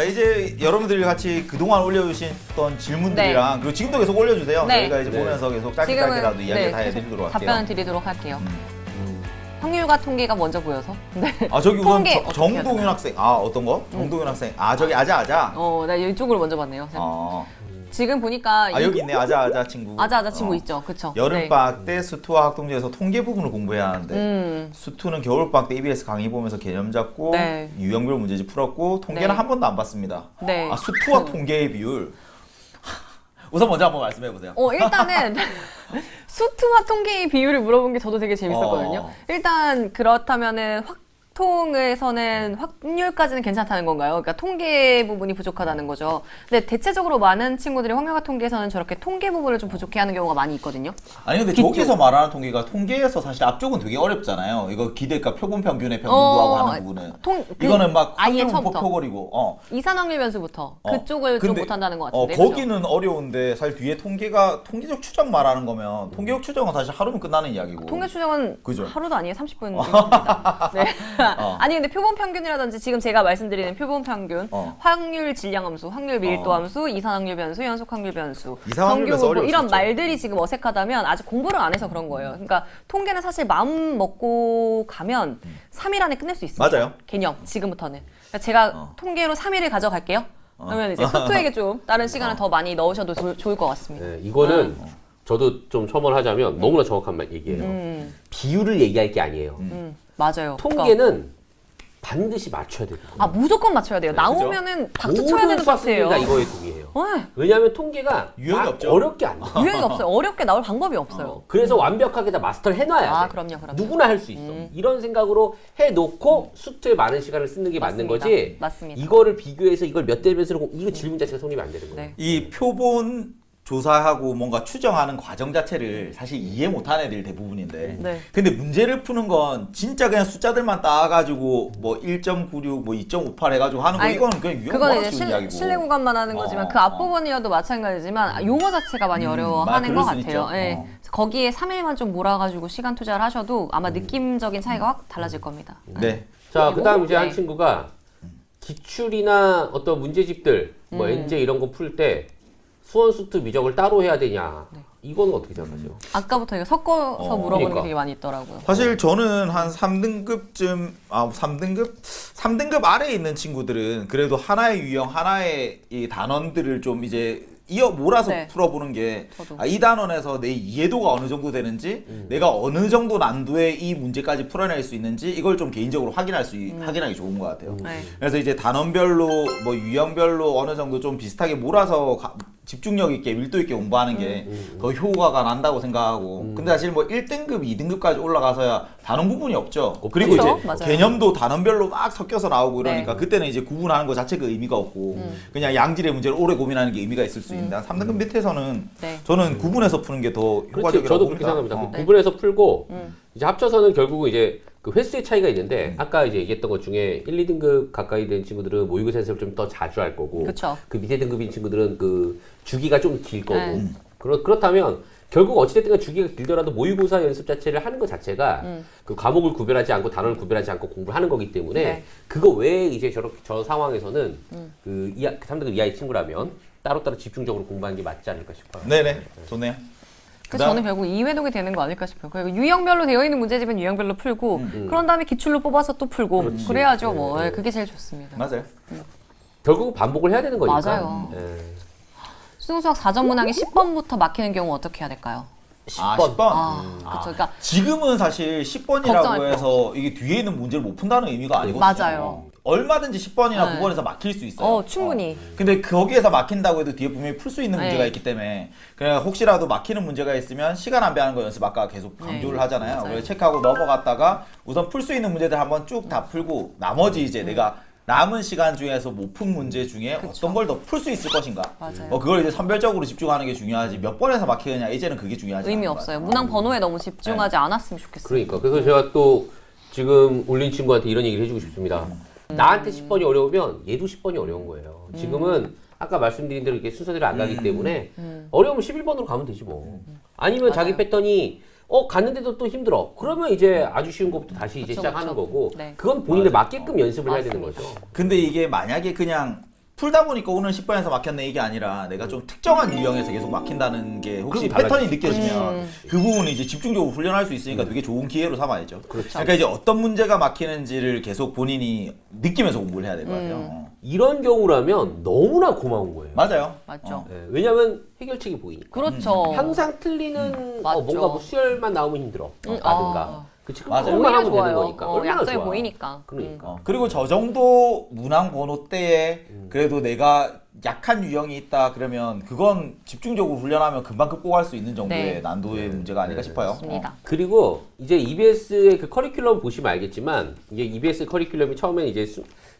이제 여러분들이 같이 그동안 올려주셨던 질문들이랑 그리고 지금도 계속 올려주세요. 네. 저희가 이제 보면서 계속 짧게라도 이야기 다 해드리도록 할게요. 답변을 드리도록 할게요. 확률과 통계가 먼저 보여서. 네. 아 저기 우선 통계 어떻게 해야 정동윤 되나? 학생. 아 어떤 거? 정동윤 학생. 아 저기 아자아자. 나 이쪽으로 먼저 봤네요. 어. 지금 보니까 아 여기 있네 아자아자 친구. 아자아자 친구 있죠, 그쵸? 여름방학 때 수투와 학동제에서 통계 부분을 공부해야 하는데 수투는 겨울방학 때 EBS 강의 보면서 개념 잡고 네. 유형별 문제집 풀었고 통계는 네. 한 번도 안 봤습니다. 네. 아 수투와 통계의 비율. 우선 먼저 한번 말씀해 보세요. 일단은 수투와 통계의 비율을 물어본 게 저도 되게 재밌었거든요. 일단 그렇다면은 확통에서는 확률까지는 괜찮다는 건가요? 그러니까 통계 부분이 부족하다는 거죠. 근데 대체적으로 많은 친구들이 확률과 통계에서는 저렇게 통계 부분을 좀 부족해하는 경우가 많이 있거든요. 아니 근데 뒤쪽. 저기서 말하는 통계가 통계에서 사실 앞쪽은 되게 어렵잖아요. 이거 기대값 표본 평균의 평균 구하고 하는 부분은. 이거는 막 아예 확률 처음부터. 표거리고. 이산확률 변수부터 그쪽을 좀 근데, 못한다는 것 같은데. 그죠? 거기는 어려운데 사실 뒤에 통계적 추정 말하는 거면 통계적 추정은 사실 하루면 끝나는 이야기고. 통계 추정은 그죠? 하루도 아니에요. 30분입니다. 네. 아니 근데 표본 평균이라든지 지금 제가 말씀드리는 표본 평균, 확률 질량 함수, 확률 밀도 함수, 이산확률 변수, 연속 확률 변수, 이산확률 변수 어려울 수 이런 있죠. 말들이 지금 어색하다면 아직 공부를 안 해서 그런 거예요. 그러니까 통계는 사실 마음 먹고 가면 3일 안에 끝낼 수 있습니다. 맞아요. 개념 지금부터는. 그러니까 제가 통계로 3일을 가져갈게요. 그러면 이제 수투에게 좀 다른 시간을 더 많이 넣으셔도 좋을 것 같습니다. 네, 이거는 저도 좀 첨언을 하자면 너무나 정확한 말 얘기예요. 비율을 얘기할 게 아니에요. 맞아요. 통계는 반드시 맞춰야 되거든요. 무조건 맞춰야 돼요. 나오면은 박수 쳐야 되는 파트예요. 다 이거에 동의해요. 네. 왜냐하면 통계가 유형이 막 없죠. 어렵게 안 돼. 유형이 없어요. 어렵게 나올 방법이 없어요. 그래서 완벽하게 다 마스터를 해놔야 돼. 그럼요. 누구나 할 수 있어. 이런 생각으로 해놓고 수트에 많은 시간을 쓰는 게 맞는 맞습니다. 거지. 맞습니다. 이거를 비교해서 이걸 몇 대 몇으로 이거 질문 자체가 성립이 안 되는 거예요. 네. 이 표본 조사하고 뭔가 추정하는 과정 자체를 사실 이해 못하는 애들 대부분인데 네. 근데 문제를 푸는 건 진짜 그냥 숫자들만 따가지고 뭐 1.96, 뭐 2.58 해가지고 하는 거 이거는 그냥 유형 그건 워낙 이제 쉬운 이야기고 신뢰 구간만 하는 거지만 그 앞부분이어도 마찬가지지만 용어 자체가 많이 어려워하는 그럴 것 수 같아요. 있죠. 예. 거기에 3일만 좀 몰아가지고 시간 투자를 하셔도 아마 느낌적인 차이가 확 달라질 겁니다. 네. 자, 그다음 이제 한 네. 친구가 기출이나 어떤 문제집들, 뭐 엔제 이런 거 풀 때 수원 수트 미적을 따로 해야 되냐? 이거는 어떻게 생각하세요? 아까부터 이거 섞어서 물어보는 그러니까. 게 되게 많이 있더라고요. 사실 저는 한 3등급쯤 3등급 아래에 있는 친구들은 그래도 하나의 유형, 하나의 이 단원들을 좀 이제 이어 몰아서 네. 풀어보는 게 저도. 이 단원에서 내 이해도가 어느 정도 되는지 내가 어느 정도 난도의 이 문제까지 풀어낼 수 있는지 이걸 좀 개인적으로 확인하기 좋은 것 같아요. 네. 그래서 이제 단원별로 뭐 유형별로 어느 정도 좀 비슷하게 몰아서 집중력 있게 밀도 있게 공부하는 게 더 효과가 난다고 생각하고 근데 사실 뭐 1등급, 2등급까지 올라가서야 단원 부분이 없죠. 그리고 그렇죠? 이제 맞아요. 개념도 단원별로 막 섞여서 나오고 이러니까 네. 그때는 이제 구분하는 것 자체가 의미가 없고 그냥 양질의 문제를 오래 고민하는 게 의미가 있을 수 있는데 3등급 밑에서는 네. 저는 구분해서 푸는 게 더 그렇지, 효과적이라고 저도 그렇게 봅니다. 생각합니다. 구분해서 풀고 이제 합쳐서는 결국은 이제 그 횟수의 차이가 있는데 아까 이제 얘기했던 것 중에 1, 2등급 가까이 된 친구들은 모의고사 연습을 좀 더 자주 할 거고 그쵸. 그 밑에 등급인 친구들은 그 주기가 좀 길 거고 네. 그렇다면 결국 어찌됐든 주기가 길더라도 모의고사 연습 자체를 하는 것 자체가 그 과목을 구별하지 않고 단원을 구별하지 않고 공부를 하는 거기 때문에 네. 그거 외에 이제 저 상황에서는 그 3등급 이하의 친구라면 따로따로 집중적으로 공부하는 게 맞지 않을까 싶어요. 네네 좋네요. 그래서 저는 결국 이회독이 되는 거 아닐까 싶어요. 그리고 유형별로 되어 있는 문제집은 유형별로 풀고 그런 다음에 기출로 뽑아서 또 풀고 그래야죠. 뭐 그게 제일 좋습니다. 맞아요. 결국은 반복을 해야 되는 거니까. 맞아요. 예. 수능수학 4전 문항이 10번부터 막히는 경우 어떻게 해야 될까요? 10번. 그렇죠. 그러니까 지금은 사실 10번이라고 걱정할 필요 해서 이게 뒤에 있는 문제를 못 푼다는 의미가 아니거든요. 맞아요. 얼마든지 10번이나 네. 9번에서 막힐 수 있어요. 충분히. 근데 거기에서 막힌다고 해도 뒤에 분명히 풀 수 있는 문제가 네. 있기 때문에 그냥 혹시라도 막히는 문제가 있으면 시간 낭비하는 거 연습 아까 계속 강조를 네. 하잖아요. 맞아요. 그래서 체크하고 넘어갔다가 우선 풀 수 있는 문제들 한번 쭉 다 풀고 나머지 이제 내가 남은 시간 중에서 못 푼 문제 중에 어떤 걸 더 풀 수 있을 것인가. 맞아요. 그걸 이제 선별적으로 집중하는 게 중요하지 몇 번에서 막히느냐 이제는 그게 중요하지 의미 않은 것 없어요. 같아요. 문항 번호에 너무 집중하지 않았으면 좋겠어요. 그러니까 그래서 제가 또 지금 올린 친구한테 이런 얘기를 해주고 싶습니다. 나한테 10번이 어려우면 얘도 10번이 어려운 거예요. 지금은 아까 말씀드린 대로 이렇게 순서대로 안 가기 때문에 어려우면 11번으로 가면 되지 뭐. 아니면 자기 패턴이 갔는데도 또 힘들어. 그러면 이제 아주 쉬운 것부터 다시 이제 그쵸, 시작하는 그쵸. 거고 네. 그건 본인에 맞게끔 연습을 해야 되는 맞습니다. 거죠. 근데 이게 만약에 그냥 풀다 보니까 오늘 10번에서 막혔네 이게 아니라 내가 좀 특정한 유형에서 계속 막힌다는 게 혹시 그럼 패턴이 느껴지면 그 부분을 이제 집중적으로 훈련할 수 있으니까 되게 좋은 기회로 삼아야죠. 그러니까 이제 어떤 문제가 막히는지를 계속 본인이 느끼면서 공부를 해야 될 것 같아요. 이런 경우라면 너무나 고마운 거예요. 맞아요. 맞죠. 예, 왜냐면 해결책이 보이니까. 그렇죠. 항상 틀리는 맞죠. 뭔가 뭐 수열만 나오면 힘들어. 라든가. 그치, 맞아요. 그것만 오히려 하면 되는 좋아요. 거니까. 얼마나 약점이 좋아. 보이니까. 그러니까. 그리고 저 정도 문항 번호 때에 그래도 내가 약한 유형이 있다 그러면 그건 집중적으로 훈련하면 금방 극복할 수 있는 정도의 네. 난도의 문제가 아닐까 싶어요. 맞습니다. 그리고 이제 EBS의 그 커리큘럼 보시면 알겠지만 이게 EBS 커리큘럼이 처음에 이제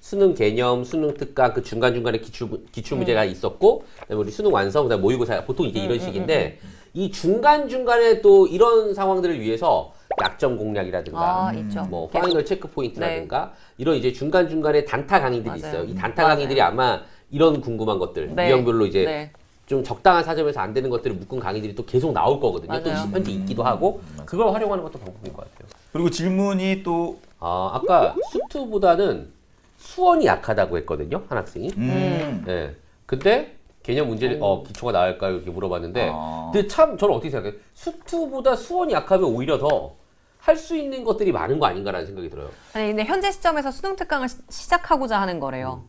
수능 개념, 수능 특강 그 중간중간에 기출 문제가 있었고 그다음에 우리 수능 완성, 그다음에 모의고사 보통 이제 이런 식인데 이 중간중간에 또 이런 상황들을 위해서 약점 공략이라든가 있죠. 뭐 계속. 파이널 체크 포인트라든가 이런 이제 중간중간에 단타 강의들이 맞아요. 있어요. 이 단타 맞아요. 강의들이 아마 이런 궁금한 것들 네. 유형별로 이제 네. 좀 적당한 사점에서 안 되는 것들을 묶은 강의들이 또 계속 나올 거거든요. 또 맞아요. 현재 있기도 하고 그걸 활용하는 것도 방법인 것 같아요. 그리고 질문이 또 아까 수투보다는 수원이 약하다고 했거든요, 한 학생이. 예. 근데 개념 문제를 기초가 나을까요? 이렇게 물어봤는데, 근데 참 저는 어떻게 생각해요? 수투보다 수원이 약하면 오히려 더 할 수 있는 것들이 많은 거 아닌가라는 생각이 들어요. 아니 근데 현재 시점에서 수능 특강을 시작하고자 하는 거래요.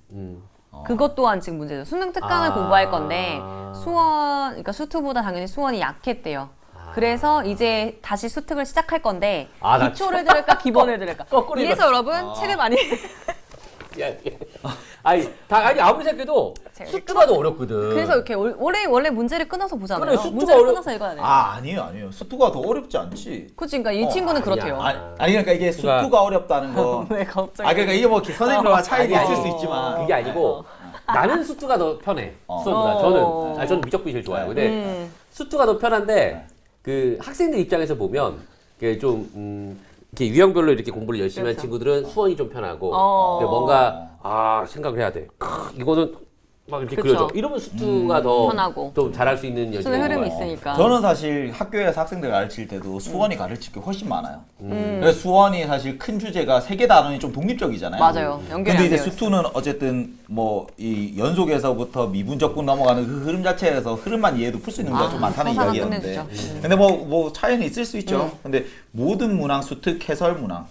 그것 또한 지금 문제죠. 수능 특강을 공부할 건데 그러니까 수투보다 당연히 수원이 약했대요. 그래서 이제 다시 수특을 시작할 건데 나 기초를 들을까 기본을 들을까. 거꾸로 이래서 여러분 책을 많이 아니 아무리 생각해도 제가 수투가 더 어렵거든. 그래서 이렇게 원래 문제를 끊어서 보잖아요. 그래, 수투가 문제를 끊어서 읽어야 돼. 아니에요. 수투가 더 어렵지 않지. 그치, 그러니까 이 친구는 그렇대요. 아니 그러니까 이게 수투가 어렵다는 거. 왜 갑자기? 그러니까 이게 뭐 선생님과 차이가 아니, 있을 수 있지만 그게 아니고 나는 수투가 더 편해. 수원보다. 저는 미적분이 제일 좋아요. 근데 수투가 더 편한데 그 학생들 입장에서 보면 이게 좀 이렇게 유형별로 이렇게 공부를 열심히 한 그렇죠. 친구들은 수원이 좀 편하고 근데 뭔가 생각을 해야 돼. 이거는 막 이렇게 그쵸. 그려져. 이러면 수투가 더 편하고. 좀 잘할 수 있는 여지가 수능 있는 흐름이 거예요. 있으니까. 저는 사실 학교에서 학생들 가르칠 때도 수원이 가르칠 게 훨씬 많아요. 그래서 수원이 사실 큰 주제가 세계 단원이 좀 독립적이잖아요. 맞아요. 연결이 근데 안 이제 되어 있어요. 수투는 어쨌든 뭐 이 연속에서부터 미분적분 넘어가는 그 흐름 자체에서 흐름만 이해도 풀 수 있는 문제가 좀 많다는 서사가 이야기였는데. 끝내주죠. 근데 뭐 차이는 있을 수 있죠. 근데 모든 문항 수특 해설 문항.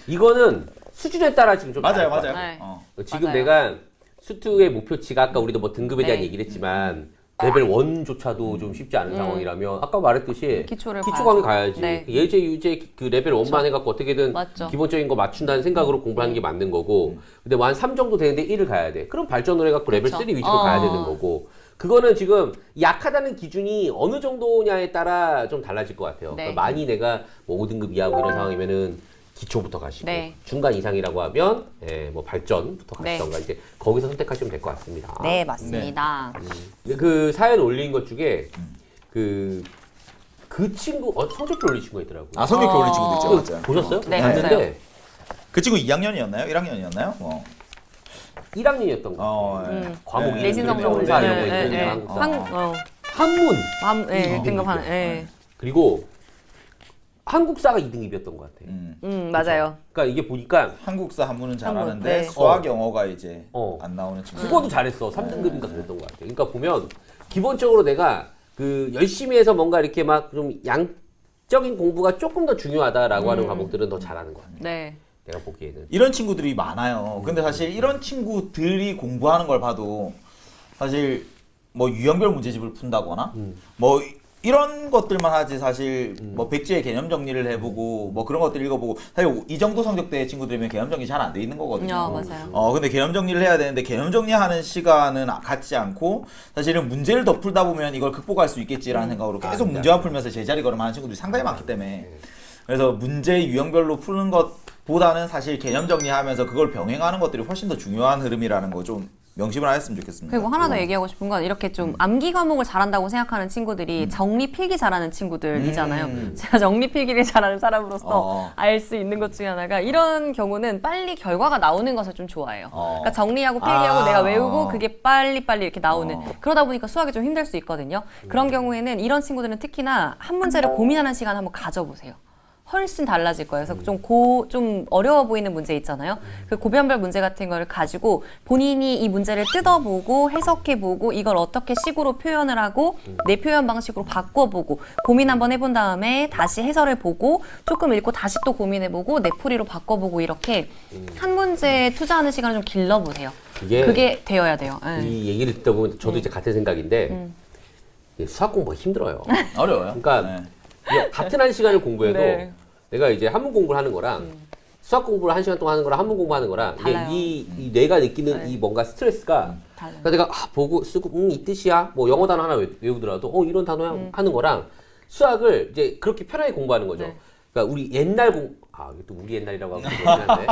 이거는 수준에 따라 지금 좀 맞아요, 다를 것 맞아요. 같아요. 네. 지금 맞아요. 내가 수투의 목표치가 아까 우리도 뭐 등급에 대한 네. 얘기를 했지만 레벨 1조차도 좀 쉽지 않은 상황이라면 아까 말했듯이 기초를 기초강의 봐야죠. 가야지. 네. 예제, 유제 그 레벨 1만 해갖고 어떻게든 맞죠. 기본적인 거 맞춘다는 생각으로 공부하는 게 맞는 거고 근데 뭐 한 3 정도 되는데 1을 가야 돼. 그럼 발전을 해갖고 레벨 그쵸. 3 위주로 가야 되는 거고 그거는 지금 약하다는 기준이 어느 정도냐에 따라 좀 달라질 것 같아요. 네. 그러니까 많이 내가 뭐 5등급 이하고 이런 상황이면은 기초부터 가시고 네. 중간 이상이라고 하면 뭐 발전부터 네. 가시던가 이제 거기서 선택하시면 될 것 같습니다. 네, 맞습니다. 그 사연 올린 것 중에 그 친구 성적표 올린 친구가 있더라고요. 성적표 올린 친구도 있죠. 그거 맞아요. 보셨어요? 네, 봤는데 그 친구 2학년이었나요? 1학년이었나요? 1학년이었던 거. 과목 네. 내신 성적 네, 올리는 네, 네, 네, 한국사. 한문 네, 등급하는. 네. 그리고 한국사가 2등급이었던 것 같아요. 맞아요. 그러니까 이게 보니까 한국사 한문은 잘하는데 한문, 네. 수학 영어가 이제 안 나오는 친구. 국어도 잘했어. 3등급인가 그랬던 것 같아요. 그러니까 보면 기본적으로 내가 그 열심히 해서 뭔가 이렇게 막 좀 양적인 공부가 조금 더 중요하다라고 하는 과목들은 더 잘하는 것 같아요. 네. 내가 보기에는. 이런 친구들이 많아요. 근데 사실 이런 친구들이 공부하는 걸 봐도 사실 뭐 유형별 문제집을 푼다거나 뭐 이런 것들만 하지 사실 뭐 백지의 개념 정리를 해보고 뭐 그런 것들 읽어보고 사실 이 정도 성적대의 친구들이면 개념 정리 잘 안 돼 있는 거거든요. 맞아요. 근데 개념 정리를 해야 되는데 개념 정리하는 시간은 갖지 않고 사실은 문제를 더 풀다 보면 이걸 극복할 수 있겠지라는 생각으로 계속 문제만 풀면서 제자리 걸음하는 친구들이 상당히 많기 때문에 그래서 문제 유형별로 푸는 것보다는 사실 개념 정리하면서 그걸 병행하는 것들이 훨씬 더 중요한 흐름이라는 거 좀 명심을 하였으면 좋겠습니다. 그리고 하나 더 얘기하고 싶은 건 이렇게 좀 암기 과목을 잘한다고 생각하는 친구들이 정리 필기 잘하는 친구들이잖아요. 제가 정리 필기를 잘하는 사람으로서 알 수 있는 것 중에 하나가 이런 경우는 빨리 결과가 나오는 것을 좀 좋아해요. 그러니까 정리하고 필기하고 내가 외우고 그게 빨리빨리 이렇게 나오는 그러다 보니까 수학이 좀 힘들 수 있거든요. 그런 경우에는 이런 친구들은 특히나 한 문제를 고민하는 시간 한번 가져보세요. 훨씬 달라질 거예요. 그래서 좀 어려워 보이는 문제 있잖아요. 그 고변별 문제 같은 걸 가지고 본인이 이 문제를 뜯어보고 해석해보고 이걸 어떻게 식으로 표현을 하고 내 표현 방식으로 바꿔보고 고민 한번 해본 다음에 다시 해설을 보고 조금 읽고 다시 또 고민해보고 내 풀이로 바꿔보고 이렇게 한 문제에 투자하는 시간을 좀 길러보세요. 그게 되어야 돼요. 이 얘기를 듣다 보면 저도 이제 같은 생각인데 수학 공부가 힘들어요. 어려워요. 그러니까 같은 한 시간을 공부해도 네. 내가 이제 한문 공부를 하는 거랑 수학 공부를 한 시간 동안 하는 거랑 한문 공부하는 거랑 이게 달라요. 이 뇌가 느끼는 이 뭔가 스트레스가 달라요. 그러니까 내가 보고 쓰고 이 뜻이야 뭐 영어 단어 하나 외우더라도 이런 단어야 하는 거랑 수학을 이제 그렇게 편하게 공부하는 거죠. 네. 그러니까 우리 옛날 이게 또 우리 옛날이라고 하면 그렇긴 한데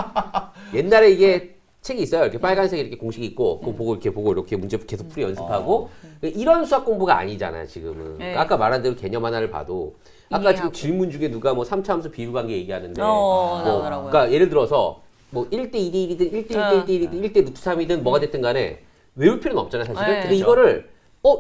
옛날에 이게 책이 있어요. 이렇게 빨간색 이렇게 공식이 있고 그거 보고 이렇게 문제 계속 풀이 연습하고 이런 수학 공부가 아니잖아요. 지금은 네. 아까 말한 대로 개념 하나를 봐도 아까 지금 이해하고. 질문 중에 누가 뭐 3차 함수 비율관계 얘기하는데 나오더라고요. 그러니까 예를 들어서 뭐 1대 2대 1이든 1대 1대 1대 1이든 1대 루트 3이든 뭐가 됐든 간에 외울 필요는 없잖아요. 사실은. 네. 근데 이거를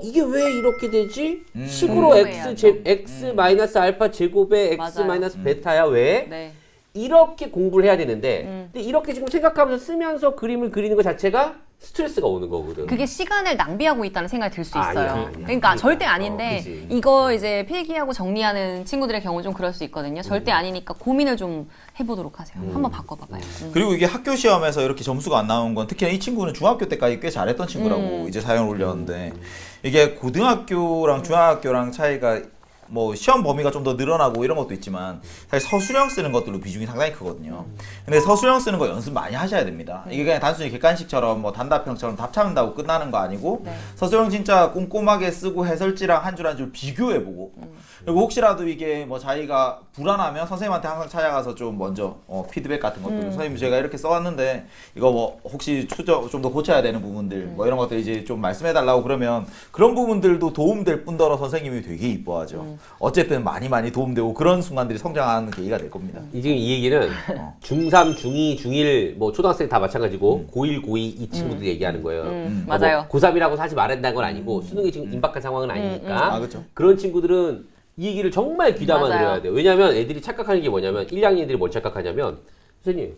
이게 왜 이렇게 되지? 식으로 궁금해야죠. x 마이너스 알파 제곱에 x 맞아요. 마이너스 베타야 왜? 네. 이렇게 공부를 해야 되는데 근데 이렇게 지금 생각하면서 쓰면서 그림을 그리는 것 자체가 스트레스가 오는 거거든. 그게 시간을 낭비하고 있다는 생각이 들 수 있어요. 아니야. 그러니까 절대 아닌데 그치. 이거 이제 필기하고 정리하는 친구들의 경우 좀 그럴 수 있거든요. 절대 아니니까 고민을 좀 해보도록 하세요. 한번 바꿔봐봐요. 그리고 이게 학교 시험에서 이렇게 점수가 안 나온 건 특히나 이 친구는 중학교 때까지 꽤 잘했던 친구라고 이제 사연을 올렸는데 이게 고등학교랑 중학교랑 차이가 뭐 시험 범위가 좀 더 늘어나고 이런 것도 있지만 사실 서술형 쓰는 것들로 비중이 상당히 크거든요. 근데 서술형 쓰는 거 연습 많이 하셔야 됩니다. 이게 그냥 단순히 객관식처럼 뭐 단답형처럼 답 찾는다고 끝나는 거 아니고 네. 서술형 진짜 꼼꼼하게 쓰고 해설지랑 한 줄 한 줄 비교해보고 그리고 혹시라도 이게 뭐 자기가 불안하면 선생님한테 항상 찾아가서 좀 먼저 피드백 같은 것들 선생님 제가 이렇게 써왔는데 이거 뭐 혹시 추적 좀 더 고쳐야 되는 부분들 뭐 이런 것들 이제 좀 말씀해달라고 그러면 그런 부분들도 도움될 뿐더러 선생님이 되게 이뻐하죠. 어쨌든 많이 도움되고 그런 순간들이 성장하는 계기가 될 겁니다. 지금 이 얘기는 중3, 중2, 중1 뭐 초등학생 다 마찬가지고 고1, 고2 이 친구들 얘기하는 거예요. 그러니까 맞아요. 뭐 고3이라고 하지 말한다는 건 아니고 수능이 지금 임박한 상황은 아니니까 아, 그렇죠. 그런 친구들은 이 얘기를 정말 귀담아 맞아요. 들어야 돼요. 왜냐하면 애들이 착각하는 게 뭐냐면 1, 2학년 애들이 뭘 착각하냐면 선생님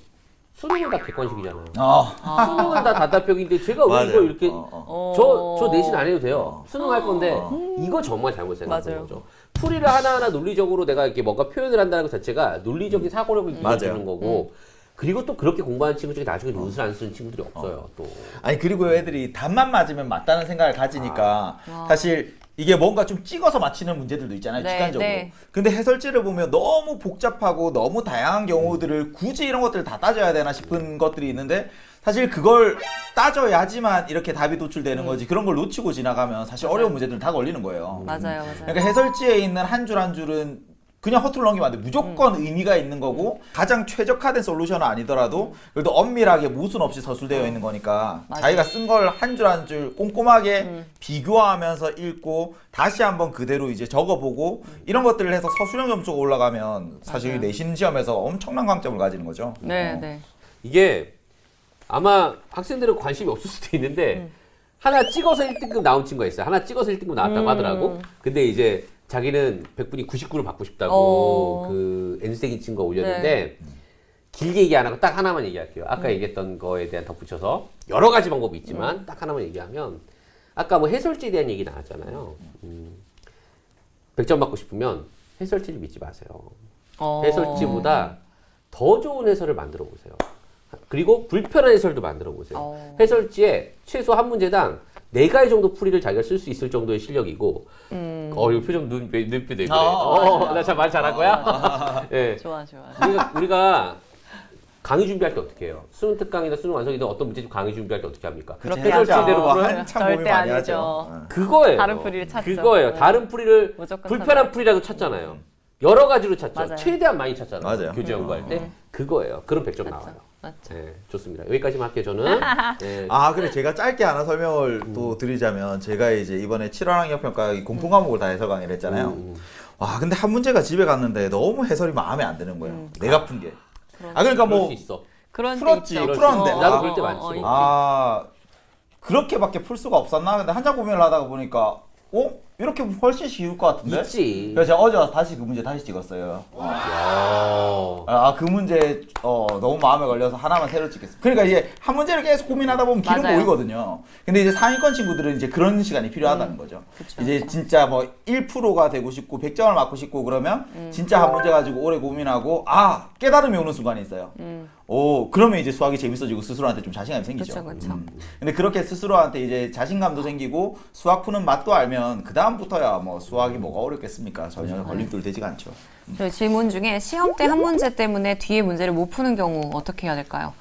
수능은 다 객관식이잖아요. 수능은 다 단답형인데 제가 왜 맞아요. 이걸 이렇게 어. 저 내신 안 해도 돼요. 수능 할 건데 이거 정말 잘못 생각하는 맞아요. 거죠. 풀이를 하나하나 논리적으로 내가 이렇게 뭔가 표현을 한다는 것 자체가 논리적인 사고력을 길러주는 거고 그리고 또 그렇게 공부하는 친구 중에 나중에 논술 안 쓰는 친구들이 없어요. 또 아니 그리고 애들이 답만 맞으면 맞다는 생각을 가지니까 사실 이게 뭔가 좀 찍어서 맞히는 문제들도 있잖아요. 네, 직관적으로. 네. 근데 해설지를 보면 너무 복잡하고 너무 다양한 경우들을 굳이 이런 것들을 다 따져야 되나 싶은 것들이 있는데 사실 그걸 따져야지만 이렇게 답이 도출되는 거지 그런 걸 놓치고 지나가면 사실 어려운 문제들은 다 걸리는 거예요. 맞아요. 그러니까 해설지에 있는 한 줄 한 줄은 그냥 허투루 넘기면 안 돼. 무조건 의미가 있는 거고 가장 최적화된 솔루션은 아니더라도 그래도 엄밀하게 모순 없이 서술되어 있는 거니까 맞아요. 자기가 쓴 걸 한 줄 한 줄 꼼꼼하게 비교하면서 읽고 다시 한번 그대로 이제 적어보고 이런 것들을 해서 서술형 점수가 올라가면 사실 맞아요. 내신 시험에서 엄청난 강점을 가지는 거죠. 네, 네. 이게 아마 학생들은 관심이 없을 수도 있는데 하나 찍어서 1등급 나온 친구가 있어요. 하나 찍어서 1등급 나왔다고 하더라고. 근데 이제 자기는 100분이 99를 받고 싶다고 그 N생인 친구가 올렸는데 길게 얘기 안 하고 딱 하나만 얘기할게요. 아까 얘기했던 거에 대한 덧붙여서 여러 가지 방법이 있지만 딱 하나만 얘기하면 아까 뭐 해설지에 대한 얘기 나왔잖아요. 100점 받고 싶으면 해설지를 믿지 마세요. 해설지보다 더 좋은 해설을 만들어 보세요. 그리고 불편한 해설도 만들어 보세요. 해설지에 최소 한 문제당 4가지 정도 풀이를 자기가 쓸 수 있을 정도의 실력이고 이거 표정 눈빛 왜 그래? 나 참 말 잘한 거야? 예. 좋아, 좋아. 우리가 강의 준비할 때 어떻게 해요? 수능 특강이나 수능 완성이든 어떤 문제집 강의 준비할 때 어떻게 합니까? 그렇게 해설지대로 하죠. 풀어요? 한참 고민 절대 많이 아니죠. 하죠. 그거예요. 다른 풀이를 찾죠. 그거예요. 네. 다른 풀이를 무조건 불편한 찾아요. 풀이라도 찾잖아요. 여러 가지로 찾죠. 맞아요. 최대한 많이 찾잖아요. 맞아요. 교재 연구할 때. 그거예요. 그럼 100점 나와요. 맞죠. 네, 좋습니다. 여기까지만 할게요, 저는. 네. 아 그래 제가 짧게 하나 설명을 또 드리자면 제가 이제 이번에 7월 학력평가 공통 과목을 다 해설 강의를 했잖아요. 와 근데 한 문제가 집에 갔는데 너무 해설이 마음에 안 드는 거예요. 내가 푼 게. 아 그러니까 그럴 뭐 수 있어. 그런 풀었지, 때 있죠. 풀었는데. 나도 그럴 때 많지. 아 그렇게밖에 풀 수가 없었나? 근데 한장 고민을 하다가 보니까 이렇게 훨씬 쉬울 것 같은데? 있지. 그래서 제가 어제 와서 다시 그 문제 다시 찍었어요. 야. 그 문제 너무 마음에 걸려서 하나만 새로 찍겠습니다. 그러니까 이제 한 문제를 계속 고민하다 보면 길은 맞아요. 보이거든요. 근데 이제 상위권 친구들은 이제 그런 시간이 필요하다는 거죠. 그쵸. 이제 진짜 뭐 1%가 되고 싶고 100점을 맞고 싶고 그러면 진짜 한 문제 가지고 오래 고민하고 깨달음이 오는 순간이 있어요. 그러면 이제 수학이 재밌어지고 스스로한테 좀 자신감이 생기죠. 그쵸. 근데 그렇게 스스로한테 이제 자신감도 생기고 수학 푸는 맛도 알면 그 다음부터야 뭐 수학이 뭐가 어렵겠습니까? 전혀 걸림돌 되지가 않죠. 저희 질문 중에 시험 때 한 문제 때문에 뒤에 문제를 못 푸는 경우 어떻게 해야 될까요?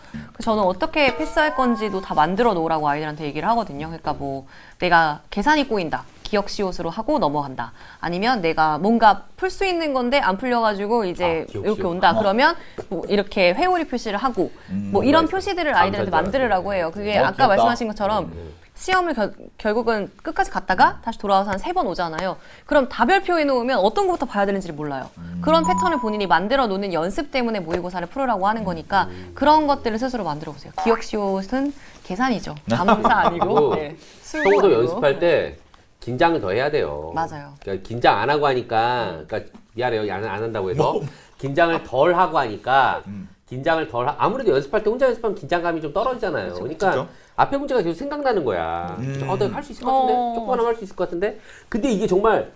저는 어떻게 패스할 건지도 다 만들어 놓으라고 아이들한테 얘기를 하거든요. 그러니까 뭐 내가 계산이 꼬인다. 기억 시옷으로 하고 넘어간다. 아니면 내가 뭔가 풀 수 있는 건데 안 풀려가지고 이제 기억 이렇게 시옷. 온다. 그러면 뭐 이렇게 회오리 표시를 하고 뭐 이런 표시들을 아이들한테 만들으라고 해요. 그게 아까 귀엽다. 말씀하신 것처럼 시험을 결국은 끝까지 갔다가 다시 돌아와서 한 3번 오잖아요. 그럼 다별표 해놓으면 어떤 것부터 봐야 되는지를 몰라요. 그런 패턴을 본인이 만들어 놓는 연습 때문에 모의고사를 풀으라고 하는 거니까 그런 것들을 스스로 만들어 보세요. 기억 시옷은 계산이죠. 자문사 아니고 네. 수고 평소 아니고. 연습할 때 긴장을 더 해야 돼요. 맞아요. 그러니까 긴장 안 하고 하니까, 그러니까 미안해요, 안 한다고 해서 긴장을 덜 하고 하니까 긴장을 아무래도 연습할 때 혼자 연습하면 긴장감이 좀 떨어지잖아요. 그러니까 그쵸. 앞에 문제가 계속 생각나는 거야. 내가 할 수 있을 것 같은데, 조금 하면 할 수 있을 것 같은데. 근데 이게 정말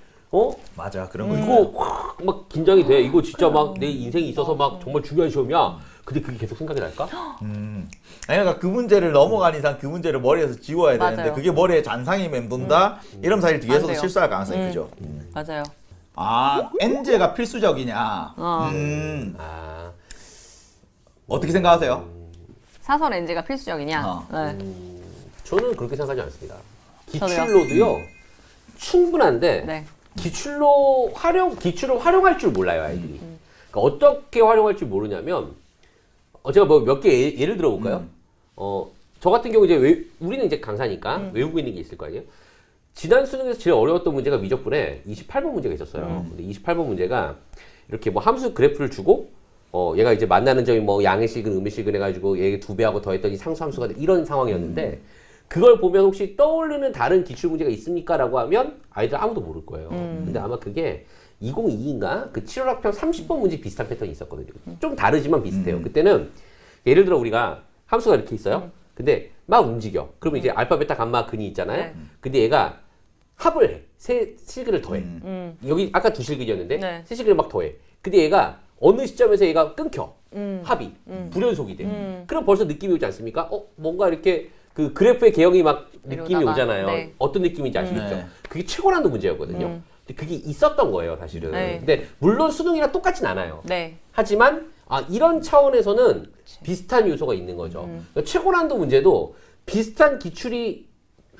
맞아, 그런 거 이거 확 막 긴장이 돼. 이거 진짜 막 내 인생이 있어서 막 정말 중요한 시험이야. 근데 그게 계속 생각이 날까? 아니, 그러니까 그 문제를 넘어간 이상 그 문제를 머리에서 지워야 되는데 맞아요. 그게 머리에 잔상이 맴돈다? 이러면 사실 안 뒤에서도 돼요. 실수할 가능성이 크죠. 맞아요. 엔제가 필수적이냐? 아, 어떻게 생각하세요? 사설 엔제가 필수적이냐? 네. 저는 그렇게 생각하지 않습니다. 저도요. 기출로도요 충분한데 네. 기출을 활용할 줄 몰라요 아이들이. 그러니까 어떻게 활용할 줄 모르냐면 제가 뭐 몇 개 예를 들어볼까요? 저 같은 경우 이제 우리는 이제 강사니까 외우고 있는 게 있을 거 아니에요. 지난 수능에서 제일 어려웠던 문제가 미적분에 28번 문제가 있었어요. 근데 28번 문제가 이렇게 뭐 함수 그래프를 주고 얘가 이제 만나는 점이 뭐 양의 식은 음의 식은 해가지고 얘 2배하고 더했더니 상수함수가 돼. 이런 상황이었는데 그걸 보면 혹시 떠오르는 다른 기출 문제가 있습니까? 라고 하면 아이들 아무도 모를 거예요. 근데 아마 그게 2022인가? 그 7월 학평 30번 문제 비슷한 패턴이 있었거든요. 좀 다르지만 비슷해요. 그때는 예를 들어 우리가 함수가 이렇게 있어요. 근데 막 움직여. 그러면 이제 알파, 베타, 감마, 근이 있잖아요. 네. 근데 얘가 합을 해. 세 실근을 더해. 여기 아까 두 실근이었는데 네. 세 실근을 막 더해. 근데 얘가 어느 시점에서 얘가 끊겨. 합이. 불연속이 돼. 그럼 벌써 느낌이 오지 않습니까? 뭔가 이렇게 그 그래프의 개형이 막 느낌이 이러다가, 오잖아요. 네. 어떤 느낌인지 아시겠죠? 네. 그게 최고난도 문제였거든요. 근데 그게 있었던 거예요, 사실은. 네. 근데 물론 수능이랑 똑같진 않아요. 네. 하지만 이런 차원에서는 비슷한 요소가 있는 거죠. 그러니까 최고난도 문제도 비슷한 기출이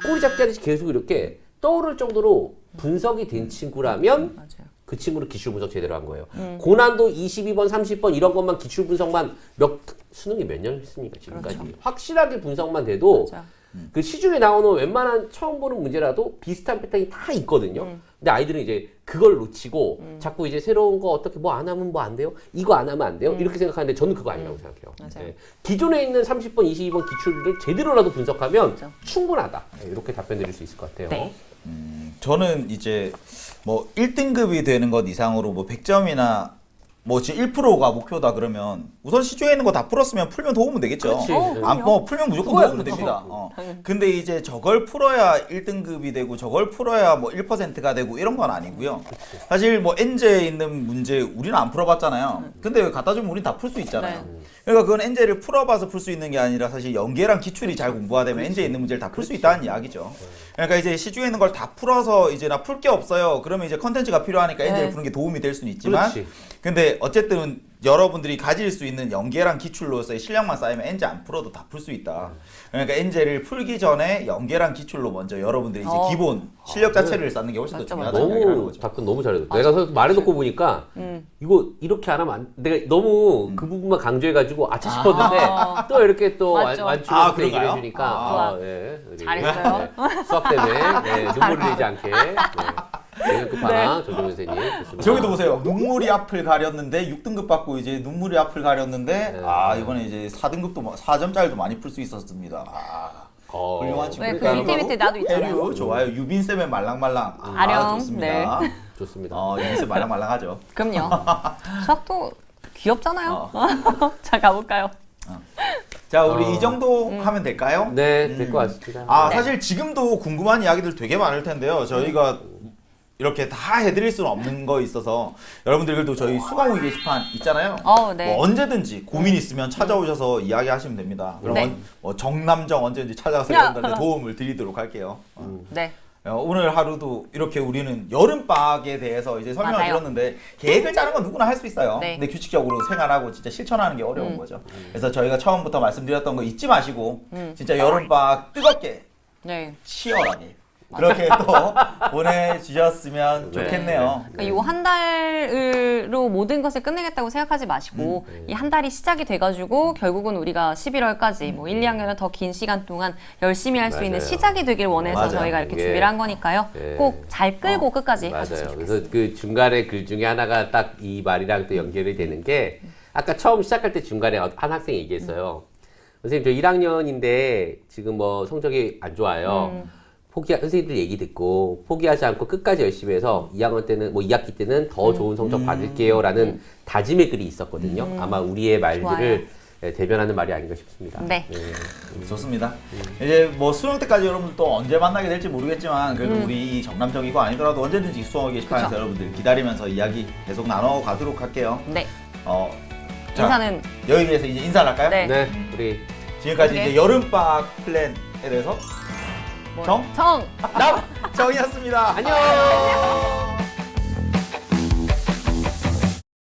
꼬리 잡기 하듯이 계속 이렇게 떠오를 정도로 분석이 된 친구라면 맞아요. 그 친구는 기출 분석 제대로 한 거예요. 고난도 22번, 30번 이런 것만 기출 분석만 수능이 몇 년 했습니까 지금까지? 그렇죠. 확실하게 분석만 돼도 맞아. 그 시중에 나오는 웬만한 처음 보는 문제라도 비슷한 패턴이 다 있거든요. 근데 아이들은 이제 그걸 놓치고 자꾸 이제 새로운 거 어떻게 뭐 안 하면 뭐 안 돼요? 이거 안 하면 안 돼요? 이렇게 생각하는데 저는 그거 아니라고 생각해요. 맞아요. 네. 기존에 있는 30번, 22번 기출을 제대로라도 분석하면 그렇죠. 충분하다. 네, 이렇게 답변 드릴 수 있을 것 같아요. 네. 저는 이제 뭐 1등급이 되는 것 이상으로 뭐 100점이나 뭐 지금 1%가 목표다 그러면 우선 시중에 있는 거 다 풀었으면 풀면 도움은 되겠죠. 그렇지. 뭐 풀면 무조건 그거야, 도움은 그렇지. 됩니다. 근데 이제 저걸 풀어야 1등급이 되고 저걸 풀어야 뭐 1%가 되고 이런 건 아니고요. 사실 뭐 엔제에 있는 문제 우리는 안 풀어봤잖아요. 근데 갖다 주면 우린 다 풀 수 있잖아요. 그러니까 그건 엔제를 풀어봐서 풀 수 있는 게 아니라 사실 연계랑 기출이 잘 공부가 되면 엔제에 있는 문제를 다 풀 수 있다는 이야기죠. 그러니까 이제 시중에 있는 걸 다 풀어서 이제 나 풀 게 없어요. 그러면 이제 컨텐츠가 필요하니까 엔제를 푸는 게 도움이 될 수는 있지만 그렇지. 근데 어쨌든 여러분들이 가질 수 있는 연계랑 기출로서의 실력만 쌓이면 엔제 안 풀어도 다 풀 수 있다. 그러니까 엔제를 풀기 전에 연계랑 기출로 먼저 여러분들이 이제 기본 실력 자체를 쌓는 게 훨씬 더 맞죠, 중요하다는 이야기를 하는 너무 거죠. 답변 너무 잘해줘. 내가 말해놓고 보니까 이거 이렇게 안 하면 내가 너무 그 부분만 강조해가지고 아차 싶었는데 또 이렇게 또 맞죠. 완충해서 얘기를 그런가요? 해주니까 예, 우리, 잘했어요. 네, 수학 때문에 네, 눈물을 흘리지 않게 내년 끝판왕 조정 선생님 좋습니다. 저기도 보세요. 눈물이 앞을 가렸는데 6등급 받고 이제 눈물이 앞을 가렸는데 이번에 이제 4등급도 4점짜리도 많이 풀 수 있었습니다. 훌륭한 네, 친구니까. 그 밑에 나도 있잖아요. 해류 좋아요. 유빈쌤의 말랑말랑. 아령, 좋습니다. 좋습니다. 유빈쌤 말랑말랑하죠. 그럼요. 수학도 귀엽잖아요. 어. 자, 가볼까요? 자, 우리 이 정도 하면 될까요? 네, 될 것 같습니다. 네. 사실 지금도 궁금한 이야기들 되게 많을 텐데요. 저희가 이렇게 다 해드릴 수는 없는 거 있어서 여러분들 그래도 저희 수강후 게시판 있잖아요. 네. 뭐 언제든지 고민 있으면 찾아오셔서 이야기하시면 됩니다. 그럼 네. 정남정 언제든지 찾아와서 여러분들한테 도움을 드리도록 할게요. 네. 오늘 하루도 이렇게 우리는 여름방학에 대해서 이제 설명을 맞아요. 들었는데 계획을 짜는 건 누구나 할 수 있어요. 네. 근데 규칙적으로 생활하고 진짜 실천하는 게 어려운 거죠. 그래서 저희가 처음부터 말씀드렸던 거 잊지 마시고 진짜 여름방학 뜨겁게 네. 치열하게 그렇게 또 보내주셨으면 네. 좋겠네요. 그러니까 이 한 달로 모든 것을 끝내겠다고 생각하지 마시고 이 한 달이 시작이 돼가지고 결국은 우리가 11월까지 뭐 1, 2학년은 더 긴 시간 동안 열심히 할 수 있는 맞아요. 시작이 되길 원해서 맞아요. 저희가 이렇게 이게- 준비를 한 거니까요. 네. 꼭 잘 끌고 끝까지 하셨으면 맞아요. 좋겠어요. 그래서 그 중간에 글 중에 하나가 딱 이 말이랑 또 연결이 되는 게 아까 처음 시작할 때 중간에 한 학생이 얘기했어요. 선생님 저 1학년인데 지금 뭐 성적이 안 좋아요. 선생님들 얘기 듣고 포기하지 않고 끝까지 열심히 해서 2학년 때는 뭐 2학기 때는 더 좋은 성적 받을게요라는 다짐의 글이 있었거든요. 아마 우리의 말들을 대변하는 말이 아닌가 싶습니다. 네. 좋습니다. 이제 뭐 수능 때까지 여러분들 또 언제 만나게 될지 모르겠지만 그래도 우리 이 정남정이고 아니더라도 언제든지 수강후 게시판에서 그쵸. 여러분들 기다리면서 이야기 계속 나눠가도록 할게요. 네. 자, 인사는 여기에서 이제 인사를 할까요? 네. 네, 우리 지금까지 네. 이제 여름방학 플랜에 대해서 뭐, 정? 정. 정이었습니다. 안녕.